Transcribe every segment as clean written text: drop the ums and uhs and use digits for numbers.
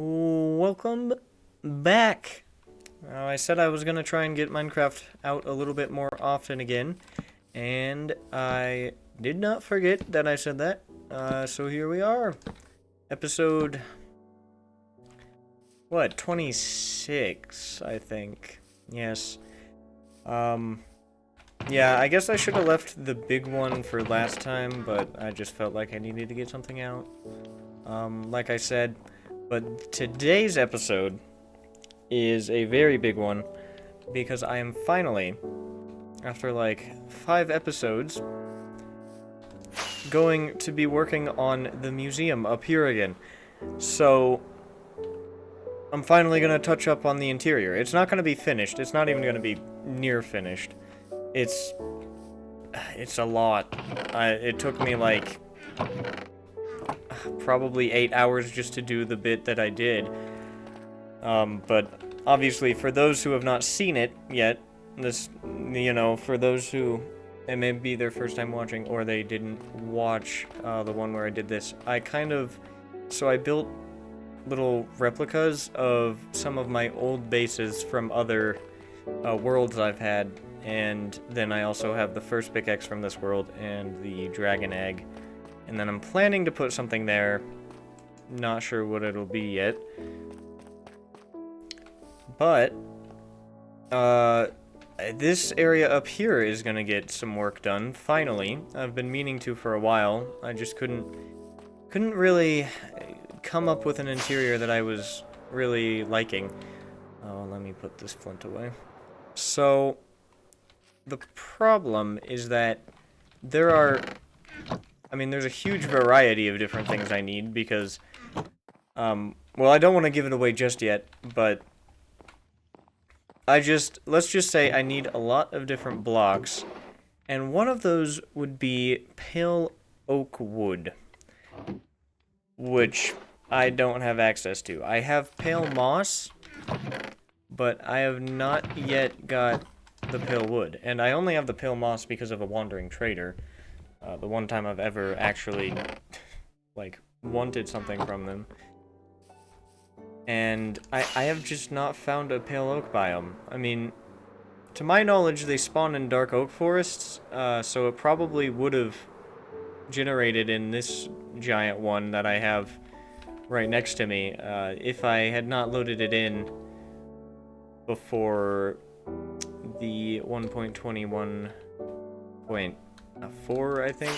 Welcome back. I said I was gonna try and get Minecraft out a little bit more often again, and I did not forget that I said that. So here we are. Episode... what? 26, I think. Yes. Yeah, I guess I should have left the big one for last time, but I just felt like I needed to get something out. Like I said, but today's episode is a very big one because I am finally, after like 5 episodes, going to be working on the museum up here again. So, I'm finally going to touch up on the interior. It's not going to be finished. It's not even going to be near finished. It's a lot. It took me like probably 8 hours just to do the bit that I did. But obviously for those who have not seen it yet, for those who it may be their first time watching or they didn't watch the one where I did this, I built little replicas of some of my old bases from other worlds I've had, and then I also have the first pickaxe from this world and the dragon egg, and then I'm planning to put something there. Not sure what it'll be yet, but this area up here is gonna get some work done finally. I've been meaning to for a while. I just couldn't really come up with an interior that I was really liking. Oh, let me put this flint away. So the problem is that there's a huge variety of different things I need because, well, I don't want to give it away just yet, but let's just say I need a lot of different blocks, and one of those would be pale oak wood, which I don't have access to. I have pale moss, but I have not yet got the pale wood, and I only have the pale moss because of a wandering trader. The one time I've ever actually, like, wanted something from them. And I have just not found a pale oak biome. I mean, to my knowledge, they spawn in dark oak forests, so it probably would have generated in this giant one that I have right next to me, if I had not loaded it in before the 1.21.4, I think,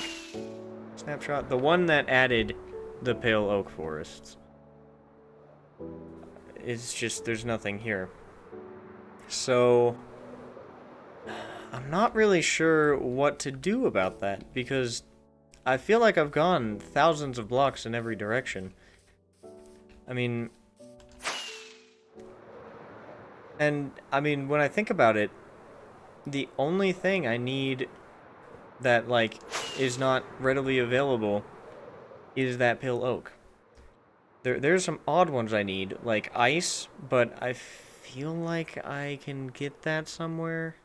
snapshot. The one that added the pale oak forests. It's just, there's nothing here. So, I'm not really sure what to do about that, because I feel like I've gone thousands of blocks in every direction. when I think about it, the only thing I need that, like, is not readily available is that pale oak. There's some odd ones I need, like ice, but I feel like I can get that somewhere.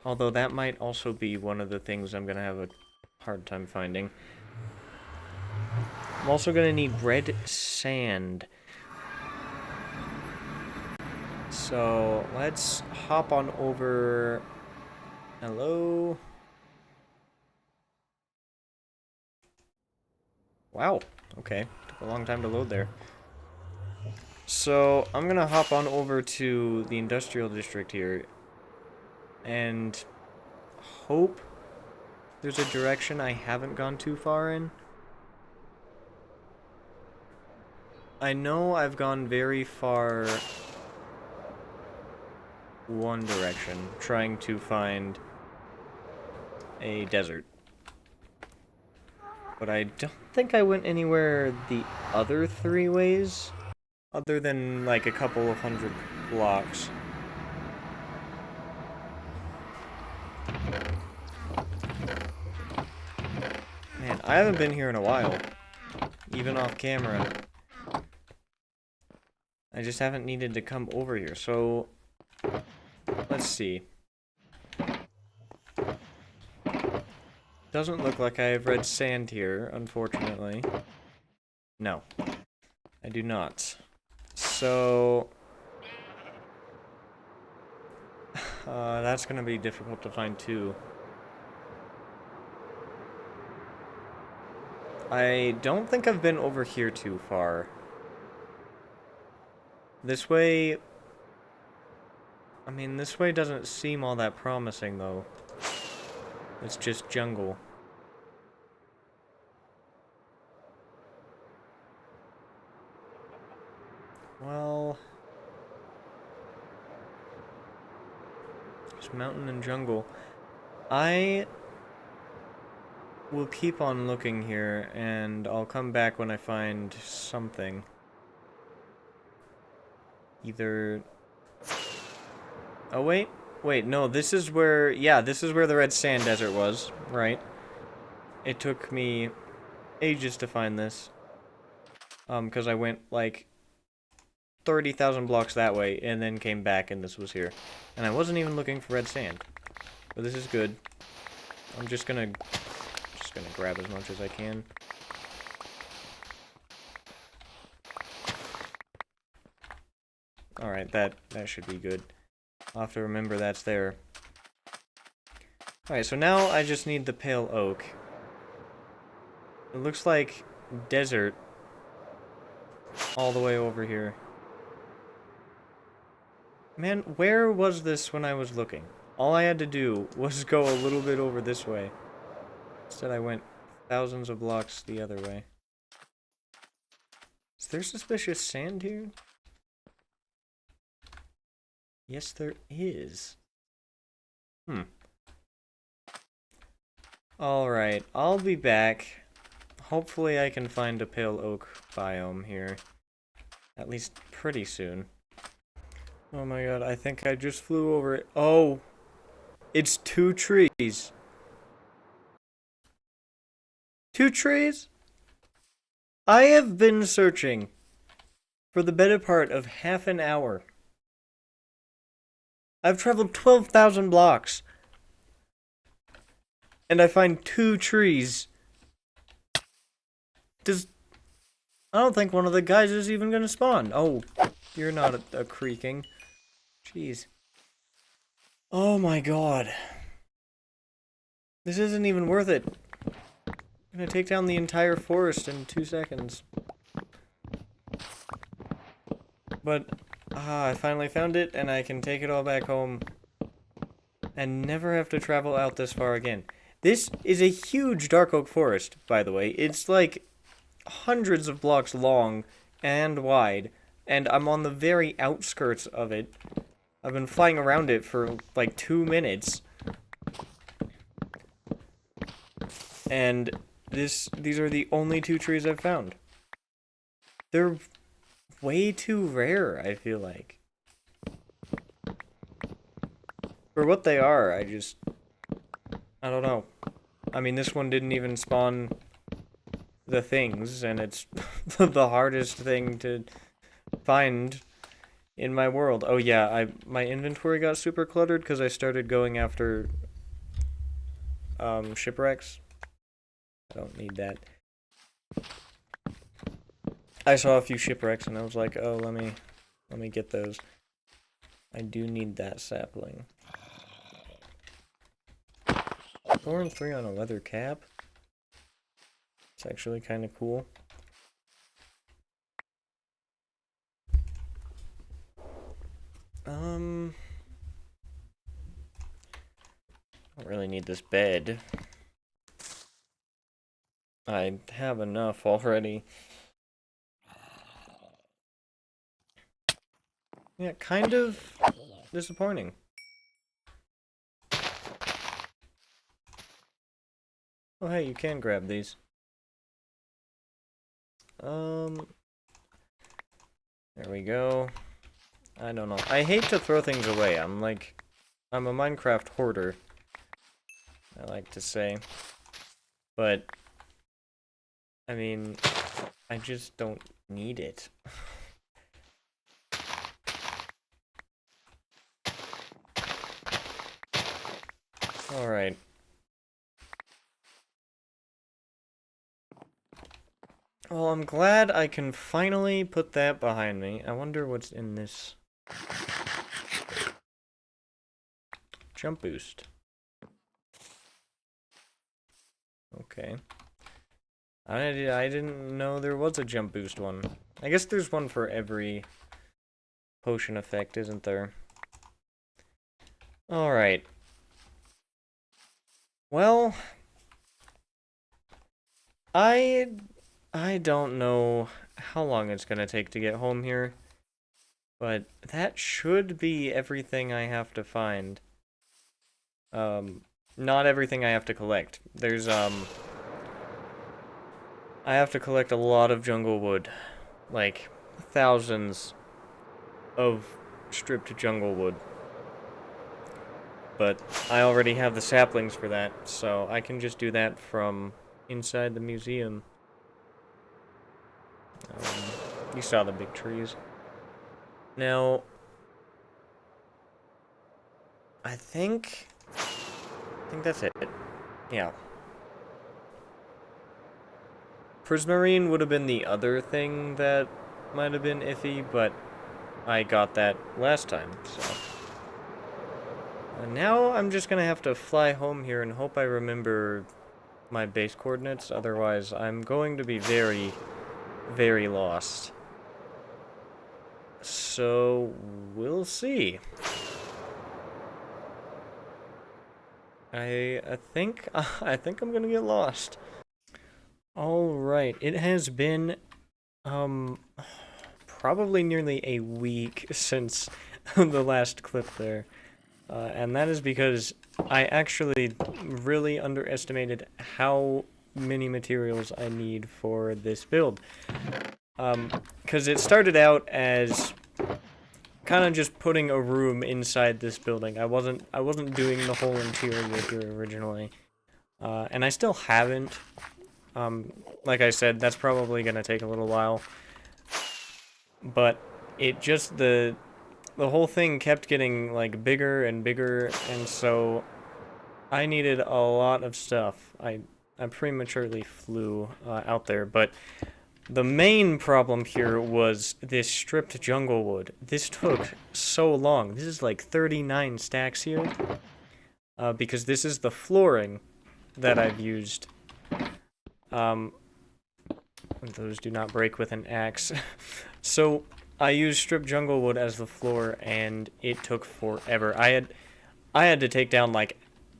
Although that might also be one of the things I'm gonna have a hard time finding. I'm also gonna need red sand. So let's hop on over. Hello? Wow, okay. Took a long time to load there. So I'm gonna hop on over to the industrial district here and hope there's a direction I haven't gone too far in. I know I've gone very far one direction, trying to find a desert. But I don't think I went anywhere the other 3 ways, other than like a couple of 100 blocks. Man, I haven't been here in a while, even off camera. I just haven't needed to come over here, so let's see. Doesn't look like I have red sand here, unfortunately. No. I do not. So... that's gonna be difficult to find too. I don't think I've been over here too far. This way... I mean, this way doesn't seem all that promising, though. It's just jungle. Well... Just mountain and jungle. I will keep on looking here, and I'll come back when I find something. Either... Oh, wait. Wait, no, this is where... Yeah, this is where the red sand desert was, right? It took me ages to find this. Because I went, like, 30,000 blocks that way, and then came back, and this was here. And I wasn't even looking for red sand. But this is good. I'm just gonna grab as much as I can. Alright, that should be good. I'll have to remember that's there. Alright, so now I just need the pale oak. It looks like desert all the way over here. Man, where was this when I was looking? All I had to do was go a little bit over this way. Instead I went thousands of blocks the other way. Is there suspicious sand here? Yes, there is. Alright, I'll be back. Hopefully I can find a pale oak biome here. At least pretty soon. Oh my god, I think I just flew over it. Oh! It's 2 trees! 2 trees? I have been searching for the better part of half an hour. I've traveled 12,000 blocks. And I find 2 trees. I don't think one of the guys is even gonna spawn. Oh, you're not a creaking. Jeez. Oh my god. This isn't even worth it. I'm gonna take down the entire forest in 2 seconds. But, I finally found it, and I can take it all back home. And never have to travel out this far again. This is a huge dark oak forest, by the way. It's like hundreds of blocks long and wide, and I'm on the very outskirts of it. I've been flying around it for like 2 minutes. And these are the only 2 trees I've found. They're way too rare, I feel like. For what they are, I don't know. I mean, this one didn't even spawn the things, and it's the hardest thing to find in my world. Oh yeah, my inventory got super cluttered because I started going after shipwrecks. I don't need that. I saw a few shipwrecks and I was like, oh, let me get those. I do need that sapling. Thorn 3 on a leather cap. It's actually kind of cool. I don't really need this bed. I have enough already. Yeah, kind of disappointing. Oh, hey, you can grab these. There we go. I don't know. I hate to throw things away. I'm a Minecraft hoarder, I like to say. But, I mean, I just don't need it. Alright. Well, I'm glad I can finally put that behind me. I wonder what's in this. Jump boost. Okay. I didn't know there was a jump boost one. I guess there's one for every potion effect, isn't there? Alright. Well, I don't know how long it's gonna take to get home here, but that should be everything I have to find. Not everything I have to collect. There's, I have to collect a lot of jungle wood. Like, thousands of stripped jungle wood. But I already have the saplings for that, so I can just do that from inside the museum. You saw the big trees. Now, I think that's it. Yeah. Prismarine would have been the other thing that might have been iffy, but I got that last time, so. Now I'm just gonna have to fly home here and hope I remember my base coordinates, otherwise I'm going to be very, very lost. So, we'll see. I think I'm gonna get lost. Alright, it has been, probably nearly a week since the last clip there. And that is because I actually really underestimated how many materials I need for this build. Because it started out as kind of just putting a room inside this building. I wasn't doing the whole interior here originally. And I still haven't. Like I said, that's probably gonna take a little while. But it just the whole thing kept getting like bigger and bigger, and so I needed a lot of stuff. I prematurely flew out there, but the main problem here was this stripped jungle wood. This took so long. This is like 39 stacks here, because this is the flooring that I've used. Those do not break with an axe. So I used stripped jungle wood as the floor, and it took forever. I had to take down like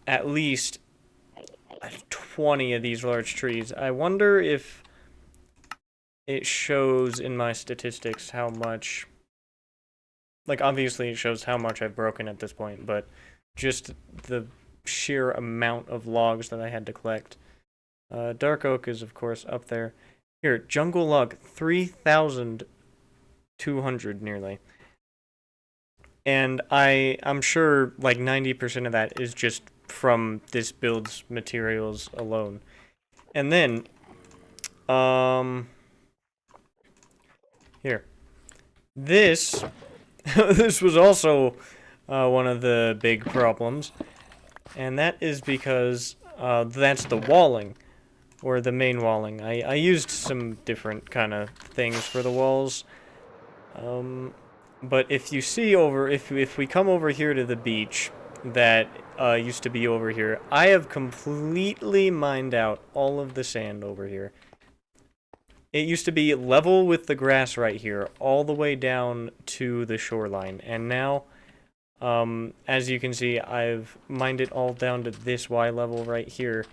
at least 20 of these large trees. I wonder if it shows in my statistics how much, like obviously it shows how much I've broken at this point, but just the sheer amount of logs that I had to collect. Dark oak is of course up there. Here, jungle log, 3,200 nearly. And I'm sure like 90% of that is just from this build's materials alone. And then, here. This, this was also one of the big problems. And that is because that's the walling. Or the main walling. I used some different kind of things for the walls. But if you see over, if we come over here to the beach that used to be over here, I have completely mined out all of the sand over here. It used to be level with the grass right here, all the way down to the shoreline. And now, as you can see, I've mined it all down to this Y level right here.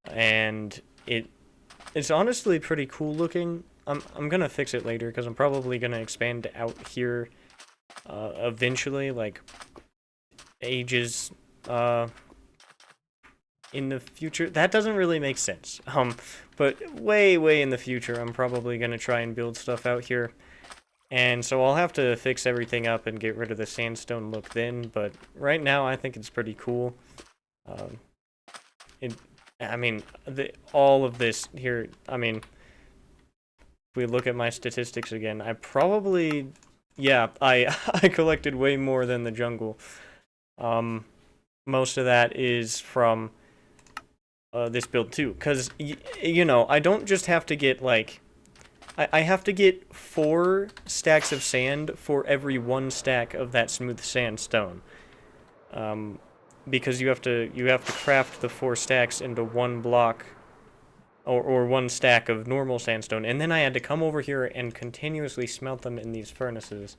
And it's honestly pretty cool looking. I'm gonna fix it later because I'm probably gonna expand out here eventually, like ages in the future. That doesn't really make sense. But way in the future, I'm probably gonna try and build stuff out here. And so I'll have to fix everything up and get rid of the sandstone look then, but right now I think it's pretty cool. I mean, all of this here, I mean, if we look at my statistics again, I probably, yeah, I collected way more than the jungle. Most of that is from this build too, because, you know, I don't just have to get, like, I have to get 4 stacks of sand for every 1 stack of that smooth sandstone. Because you have to craft the 4 stacks into 1 block or 1 stack of normal sandstone, and then I had to come over here and continuously smelt them in these furnaces.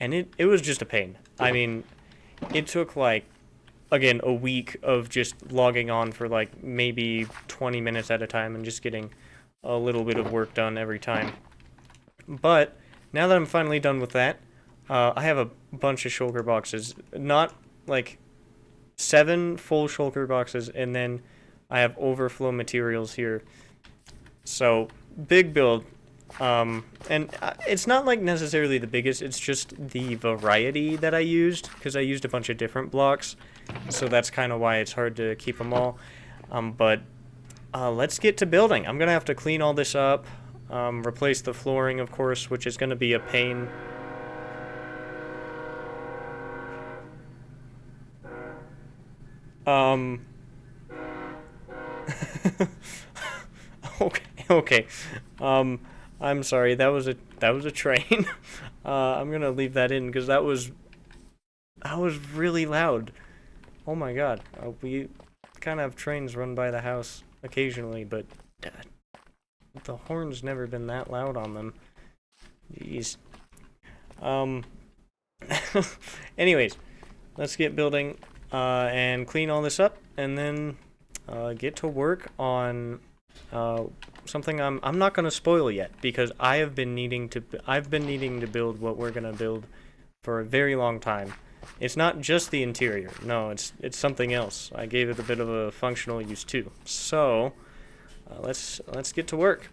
And it was just a pain. I mean, it took like, again, a week of just logging on for like maybe 20 minutes at a time and just getting a little bit of work done every time. But now that I'm finally done with that, I have a bunch of shulker boxes. Not like 7 full shulker boxes, and then I have overflow materials here. So, big build. And it's not like necessarily the biggest, it's just the variety that I used, because I used a bunch of different blocks, so that's kind of why it's hard to keep them all. But let's get to building. I'm gonna have to clean all this up, replace the flooring, of course, which is gonna be a pain. Okay. I'm sorry. That was a train. I'm gonna leave that in because that was really loud. Oh my god. We kind of have trains run by the house occasionally, but the horn's never been that loud on them. Jeez. Anyways, let's get building and clean all this up, and then get to work on something I'm not gonna spoil yet, because I've been needing to build what we're gonna build for a very long time. It's not just the interior. No, it's something else. I gave it a bit of a functional use too. So let's get to work.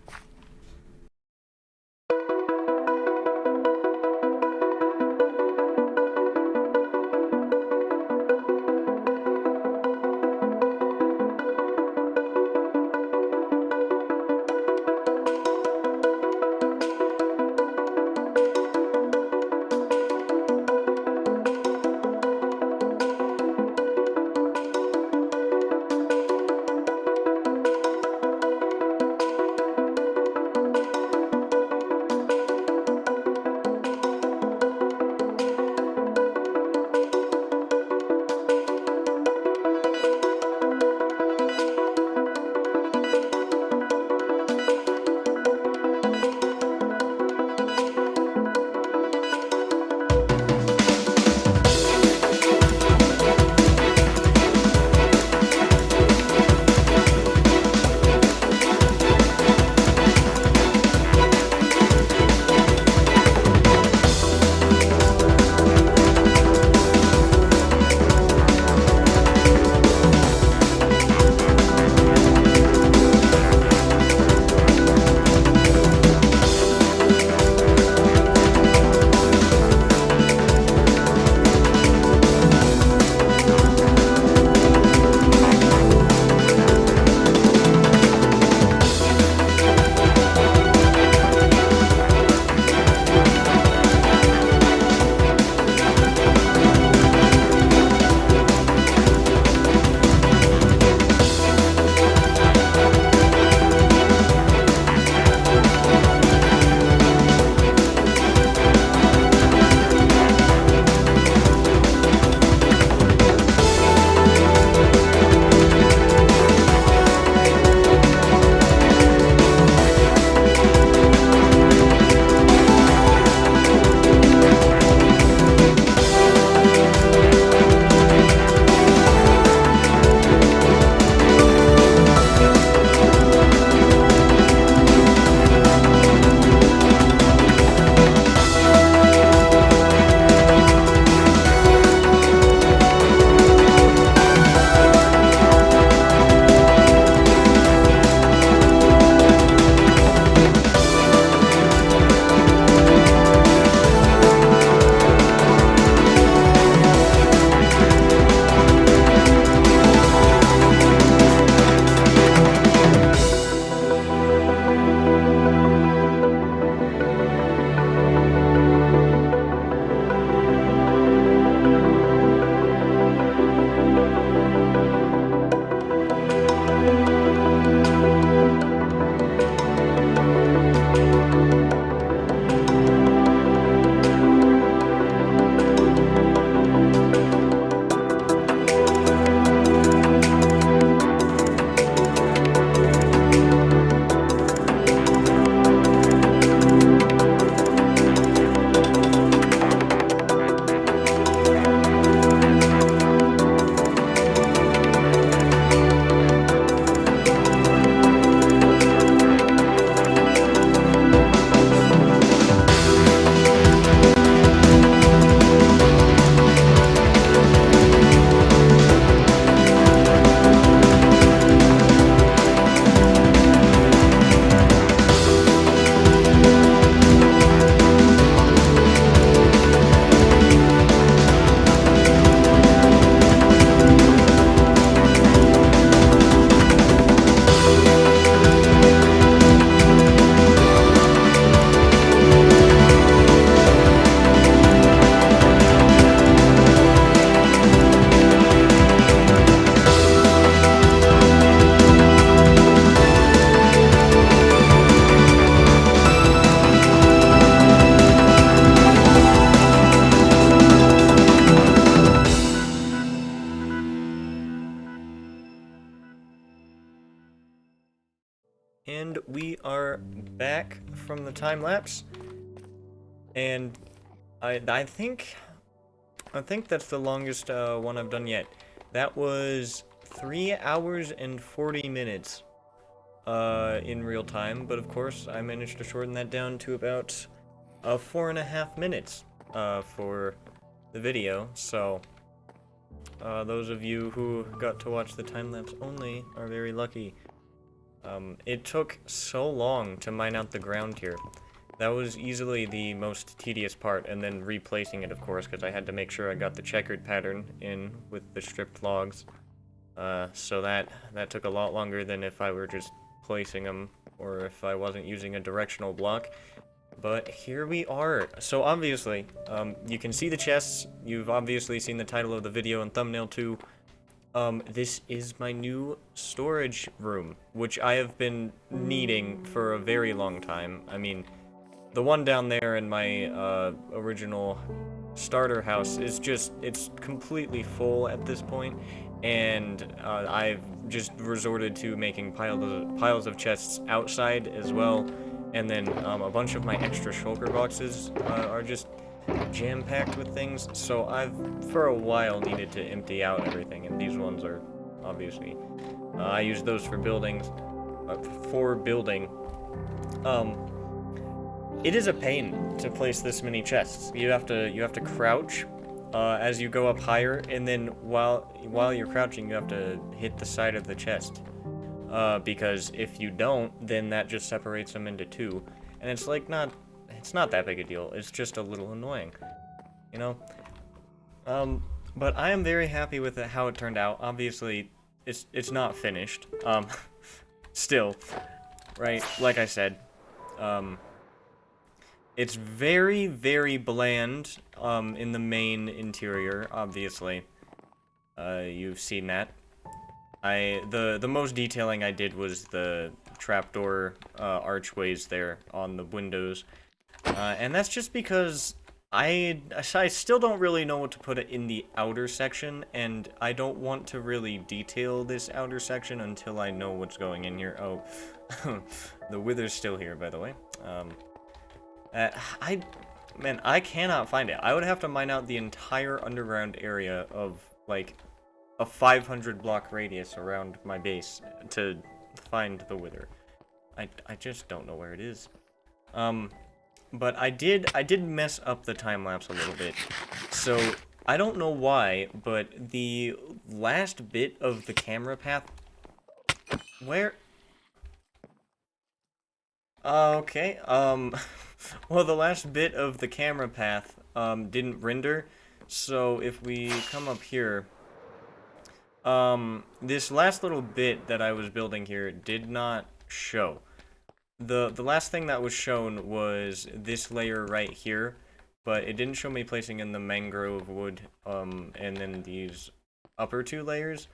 are back from the time lapse, and I think that's the longest one I've done yet. That was 3 hours and 40 minutes in real time, but of course I managed to shorten that down to about 4.5 minutes for the video. So those of you who got to watch the time lapse only are very lucky. It took so long to mine out the ground here. That was easily the most tedious part, and then replacing it, of course, because I had to make sure I got the checkered pattern in with the stripped logs. So that took a lot longer than if I were just placing them, or if I wasn't using a directional block. But here we are. So obviously, you can see the chests. You've obviously seen the title of the video and thumbnail too. This is my new storage room, which I have been needing for a very long time. I mean, the one down there in my original starter house is just, it's completely full at this point, and I've just resorted to making piles of chests outside as well, and then a bunch of my extra shulker boxes are just jam-packed with things, so I've for a while needed to empty out everything, and these ones are obviously I use those for building. It is a pain to place this many chests. You have to crouch as you go up higher, and then while you're crouching, you have to hit the side of the chest. Because if you don't, then that just separates them into two, and it's like it's not that big a deal. It's just a little annoying, you know. But I am very happy with how it turned out. Obviously, it's not finished. Still, right? Like I said, it's very, very bland in the main interior, obviously. You've seen that. The most detailing I did was the trapdoor archways there on the windows. And that's just because I still don't really know what to put in the outer section, and I don't want to really detail this outer section until I know what's going in here. Oh, the wither's still here, by the way. Man, I cannot find it. I would have to mine out the entire underground area of, like, a 500 block radius around my base to find the wither. I just don't know where it is. But I did mess up the time lapse a little bit. So I don't know why, but the last bit of the camera path, where? Okay. Well, the last bit of the camera path didn't render. So if we come up here, this last little bit that I was building here did not show. The last thing that was shown was this layer right here, but it didn't show me placing in the mangrove wood, and then these upper two layers.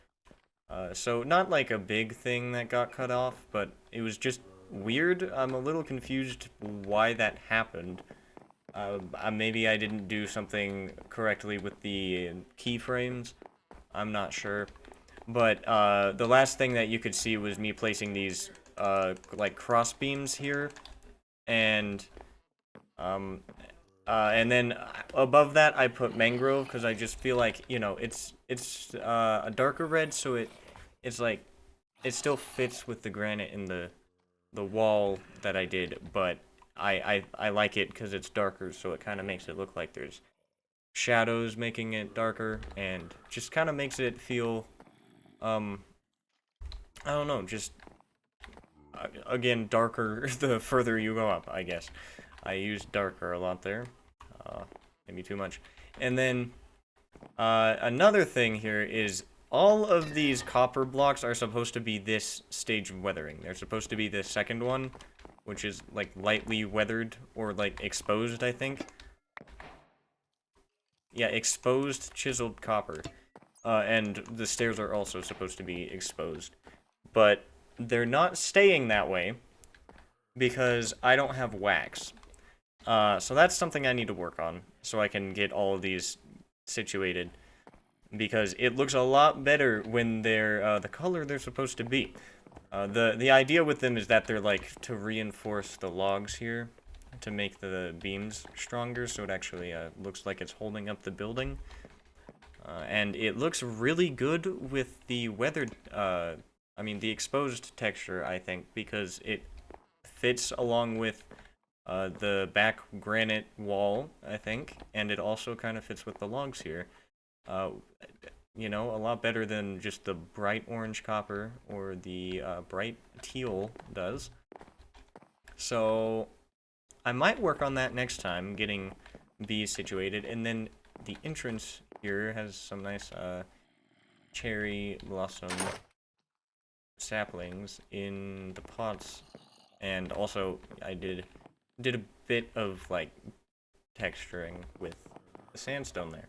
So not like a big thing that got cut off, but it was just weird. I'm a little confused why that happened. Maybe I didn't do something correctly with the keyframes. I'm not sure. But the last thing that you could see was me placing these like cross beams here, and then above that I put mangrove because I just feel like, you know, it's a darker red, so it's like it still fits with the granite in the wall that I did, but I like it because it's darker, so it kind of makes it look like there's shadows making it darker, and just kind of makes it feel I don't know, just again, darker the further you go up, I guess. I used darker a lot there. Maybe too much. And then, another thing here is all of these copper blocks are supposed to be this stage of weathering. They're supposed to be the second one, which is, like, lightly weathered, or, like, exposed, I think. Yeah, exposed chiseled copper. And the stairs are also supposed to be exposed. But they're not staying that way because I don't have wax. So that's something I need to work on so I can get all of these situated, because it looks a lot better when they're the color they're supposed to be. The idea with them is that they're like to reinforce the logs here to make the beams stronger, so it actually looks like it's holding up the building. And it looks really good with the weathered, I mean the exposed texture, I think, because it fits along with the back granite wall, I think, and it also kind of fits with the logs here. Uh, you know, a lot better than just the bright orange copper or the bright teal does. So I might work on that next time, getting bees situated, and then the entrance here has some nice cherry blossom saplings in the pots, and also I did a bit of like texturing with the sandstone there.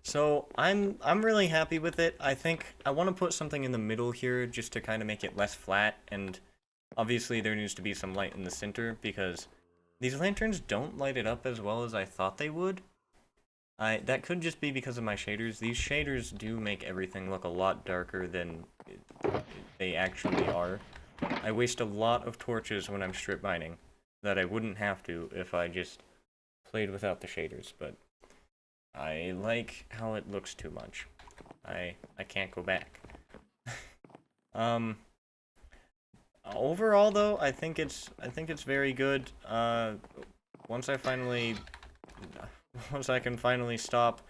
So I'm really happy with it. I think I want to put something in the middle here just to kind of make it less flat, and obviously there needs to be some light in the center because these lanterns don't light it up as well as I thought they would. That could just be because of my shaders. These shaders do make everything look a lot darker than they actually are. I waste a lot of torches when I'm strip mining that I wouldn't have to if I just played without the shaders, but I like how it looks too much. I can't go back. Overall though, I think it's very good. Once I finally once I can finally stop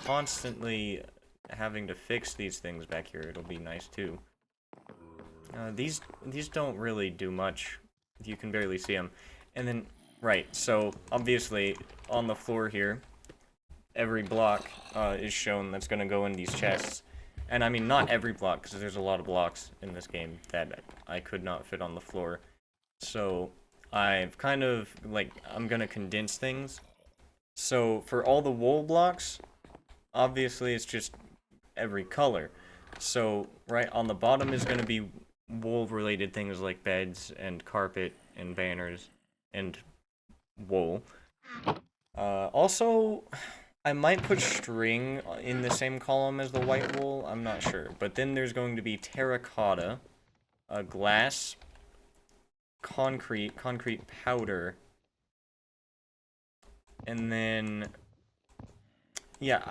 constantly having to fix these things back here, it'll be nice too. These don't really do much. You can barely see them. And then, right, so obviously on the floor here, every block is shown that's going to go in these chests. And I mean, not every block, because there's a lot of blocks in this game that I could not fit on the floor. So I've kind of, like, I'm going to condense things. So for all the wool blocks, obviously it's just every color. So right on the bottom is going to be wool-related things like beds and carpet and banners and wool. Also, I might put string in the same column as the white wool, I'm not sure. But then there's going to be terracotta, glass, concrete powder, and then, yeah,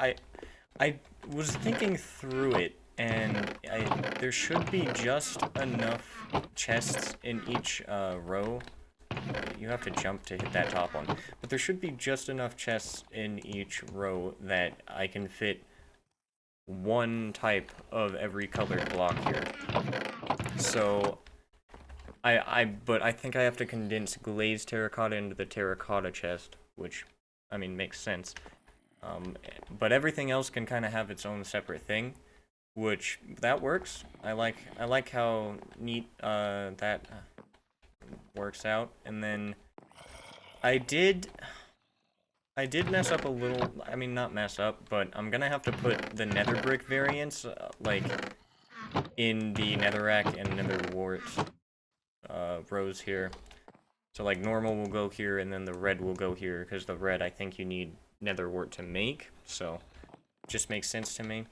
I was thinking through it, and there should be just enough chests in each row. You have to jump to hit that top one. But there should be just enough chests in each row that I can fit one type of every colored block here. So, but I think I have to condense glazed terracotta into the terracotta chest, which, I mean, makes sense. But everything else can kind of have its own separate thing, which, that works. I like how neat that works out. And then I did mess up a little. I mean, not mess up, but I'm gonna have to put the nether brick variants like in the netherrack and nether wart rows here. So like normal will go here, and then the red will go here, because the red I think you need nether wart to make, so just makes sense to me.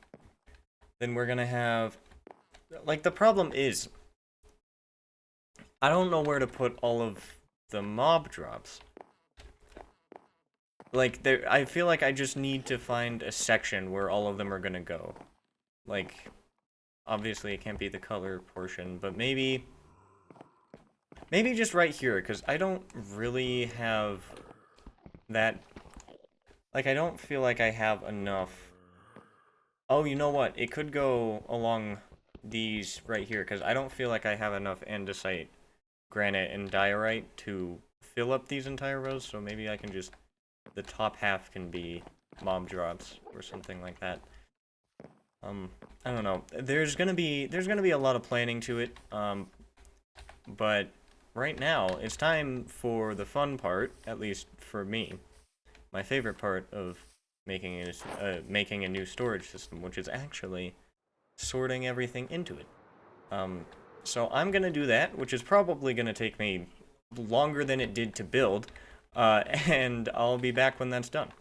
Then we're gonna have, like, the problem is I don't know where to put all of the mob drops. Like, I feel like I just need to find a section where all of them are gonna go. Like, obviously it can't be the color portion, but maybe just right here, because I don't really have that. Like, I don't feel like I have enough. Oh, you know what? It could go along these right here, because I don't feel like I have enough andesite, granite, and diorite to fill up these entire rows, so maybe I can just, the top half can be mob drops or something like that. I don't know. There's gonna be a lot of planning to it, but right now it's time for the fun part, at least for me. My favorite part of making a new storage system, which is actually sorting everything into it. So I'm gonna do that, which is probably gonna take me longer than it did to build, and I'll be back when that's done.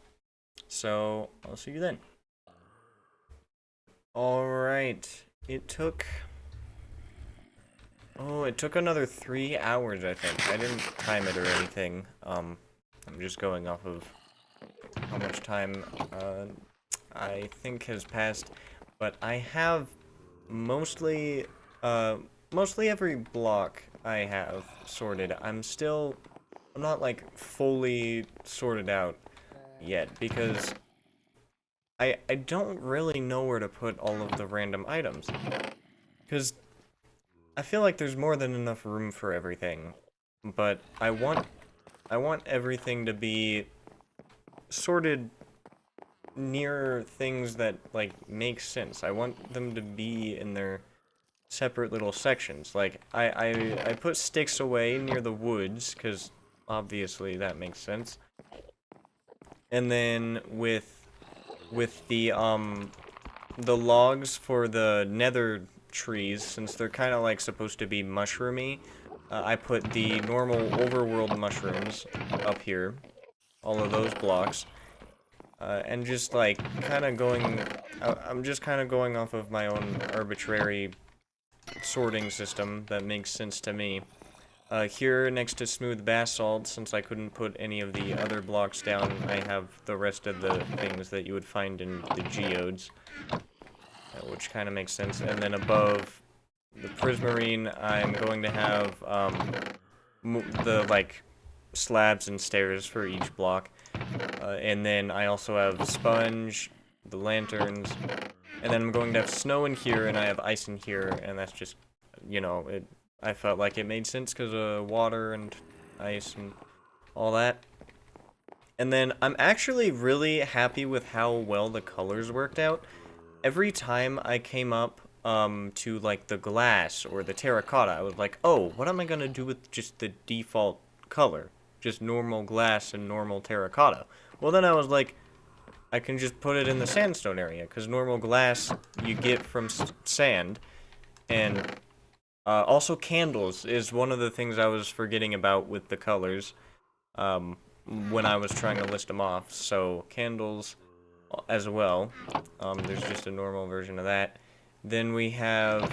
So I'll see you then. Alright, it took Oh, it took another 3 hours, I think. I didn't time it or anything. I'm just going off of how much time, I think has passed. But I have mostly, uh, mostly every block I have sorted. I'm not, like, fully sorted out yet, because I don't really know where to put all of the random items. Because I feel like there's more than enough room for everything, but I want everything to be sorted near things that like make sense. I want them to be in their separate little sections. Like I put sticks away near the woods because obviously that makes sense. And then with the logs for the nether trees, since they're kind of like supposed to be mushroomy, I put the normal overworld mushrooms up here, all of those blocks, and just like kind of going, I'm just kind of going off of my own arbitrary sorting system that makes sense to me. Here next to smooth basalt, since I couldn't put any of the other blocks down, I have the rest of the things that you would find in the geodes, which kind of makes sense. And then above the prismarine, I'm going to have the like slabs and stairs for each block, and then I also have sponge, the lanterns, and then I'm going to have snow in here, and I have ice in here, and that's just, you know, I felt like it made sense because of water and ice and all that. And then I'm actually really happy with how well the colors worked out. Every time I came up to like the glass or the terracotta, I was like, oh, what am I gonna do with just the default color? Just normal glass and normal terracotta. Well, then I was like, I can just put it in the sandstone area, because normal glass you get from sand, and also candles is one of the things I was forgetting about with the colors when I was trying to list them off. So candles as well. There's just a normal version of that. Then we have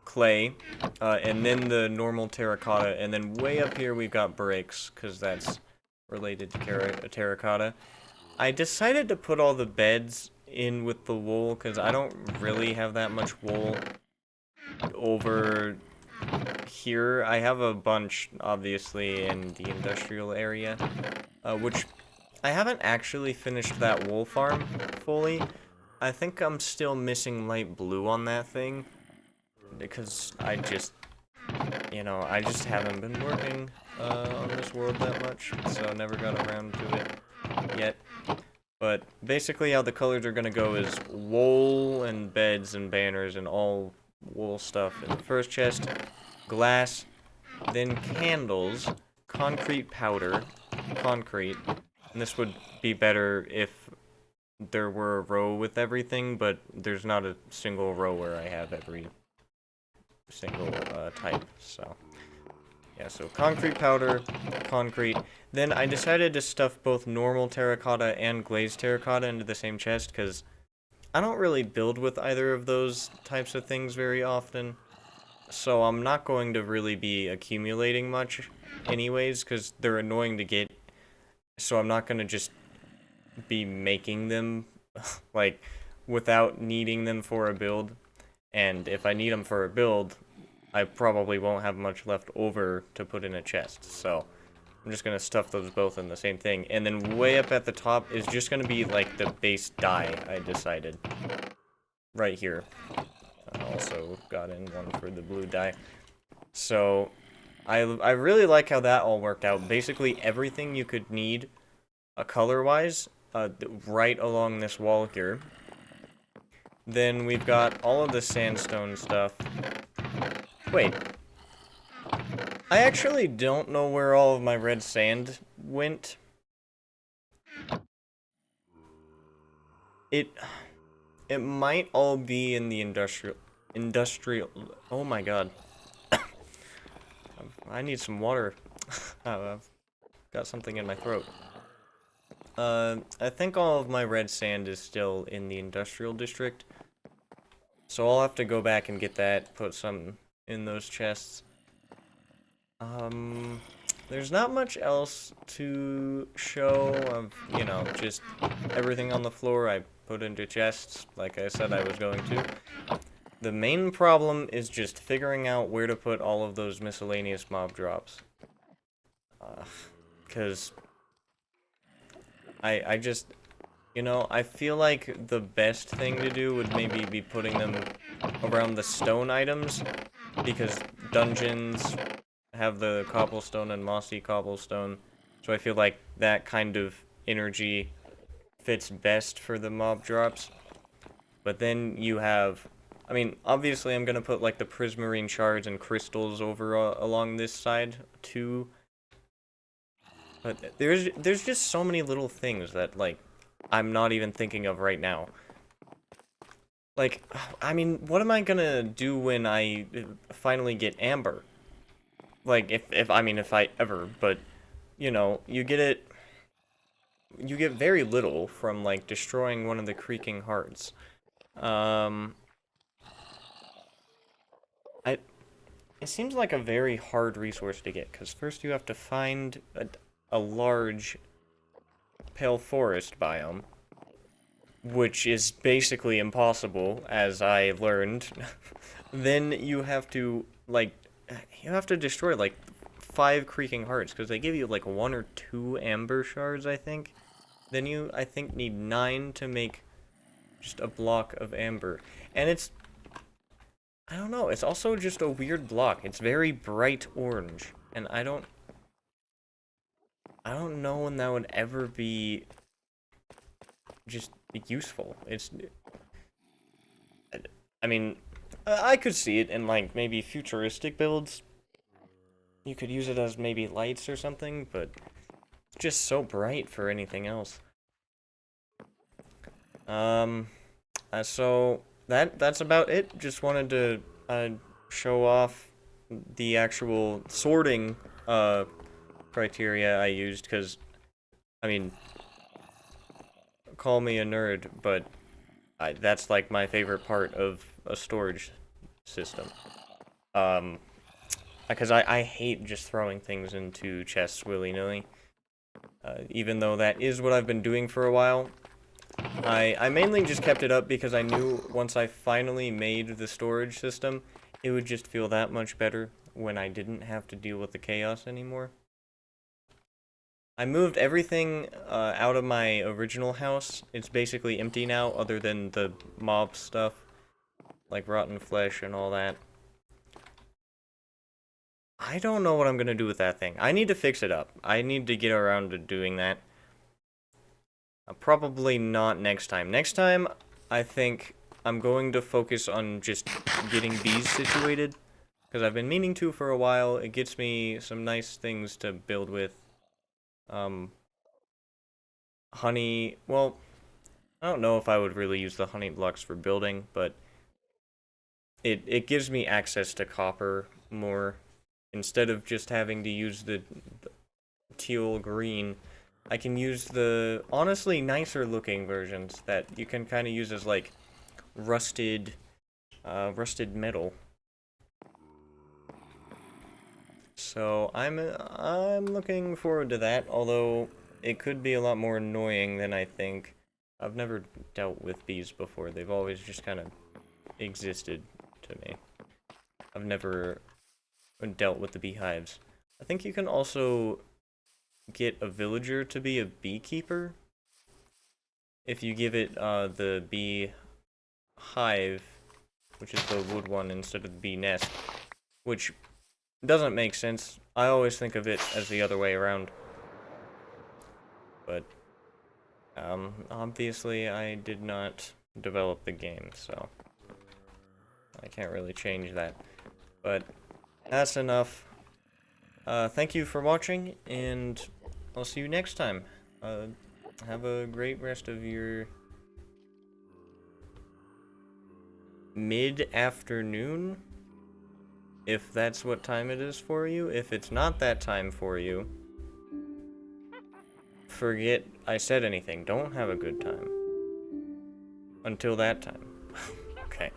clay, and then the normal terracotta, and then way up here we've got bricks, because that's related to terracotta. I decided to put all the beds in with the wool, because I don't really have that much wool over here. I have a bunch, obviously, in the industrial area, which I haven't actually finished that wool farm fully. I think I'm still missing light blue on that thing, because I just haven't been working on this world that much, so I never got around to it yet. But basically how the colors are gonna go is wool and beds and banners and all wool stuff in the first chest, glass, then candles, concrete powder, concrete, and this would be better if there were a row with everything, but there's not a single row where I have every single type, so yeah, so concrete powder, concrete. Then I decided to stuff both normal terracotta and glazed terracotta into the same chest, because I don't really build with either of those types of things very often. So I'm not going to really be accumulating much anyways, because they're annoying to get. So I'm not going to just be making them, like, without needing them for a build. And if I need them for a build, I probably won't have much left over to put in a chest. So I'm just going to stuff those both in the same thing. And then way up at the top is just going to be like the base dye, I decided. Right here. I also got in one for the blue dye. So I really like how that all worked out. Basically everything you could need color-wise right along this wall here. Then we've got all of the sandstone stuff. Wait. I actually don't know where all of my red sand went. It might all be in the industrial, oh my god. I need some water. I've got something in my throat. I think all of my red sand is still in the industrial district. So I'll have to go back and get that, put some in those chests. There's not much else to show of, you know, just everything on the floor I put into chests, like I said I was going to. The main problem is just figuring out where to put all of those miscellaneous mob drops. Because I just, you know, I feel like the best thing to do would maybe be putting them around the stone items, because dungeons have the cobblestone and mossy cobblestone, so I feel like that kind of energy fits best for the mob drops. But then you have, I mean, obviously I'm gonna put like the prismarine shards and crystals over along this side too. But there's just so many little things that like I'm not even thinking of right now. Like, I mean, what am I gonna do when I finally get amber? Like, if I ever, but you know, you get very little from like destroying one of the creaking hearts. Um, I It seems like a very hard resource to get, because first you have to find a large pale forest biome, which is basically impossible, as I learned. Then you have to, like, you have to destroy, like, 5 creaking hearts, because they give you, like, 1 or 2 amber shards, I think. Then you, I think, need 9 to make just a block of amber. And it's, I don't know, it's also just a weird block. It's very bright orange, and I don't know when that would ever be just useful. I mean, I could see it in, like, maybe futuristic builds. You could use it as maybe lights or something, but it's just so bright for anything else. So that's about it. Just wanted to show off the actual sorting criteria I used, because, I mean, call me a nerd, but that's like my favorite part of a storage system. Because I hate just throwing things into chests willy-nilly. Even though that is what I've been doing for a while. I mainly just kept it up because I knew once I finally made the storage system, it would just feel that much better when I didn't have to deal with the chaos anymore. I moved everything out of my original house. It's basically empty now, other than the mob stuff, like rotten flesh and all that. I don't know what I'm gonna do with that thing. I need to fix it up. I need to get around to doing that. Probably not next time. Next time, I think I'm going to focus on just getting bees situated, because I've been meaning to for a while. It gets me some nice things to build with. Honey, well, I don't know if I would really use the honey blocks for building, but it gives me access to copper more. Instead of just having to use the teal green, I can use the honestly nicer looking versions that you can kind of use as like rusted metal. So I'm looking forward to that, although it could be a lot more annoying than I think. I've never dealt with bees before. They've always just kind of existed to me. I've never dealt with the beehives. I think you can also get a villager to be a beekeeper if you give it the bee hive, which is the wood one, instead of the bee nest, which doesn't make sense. I always think of it as the other way around. But obviously I did not develop the game, so I can't really change that. But that's enough. Thank you for watching, and I'll see you next time. Have a great rest of your mid-afternoon, if that's what time it is for you. If it's not that time for you, forget I said anything. Don't have a good time. Until that time. Okay.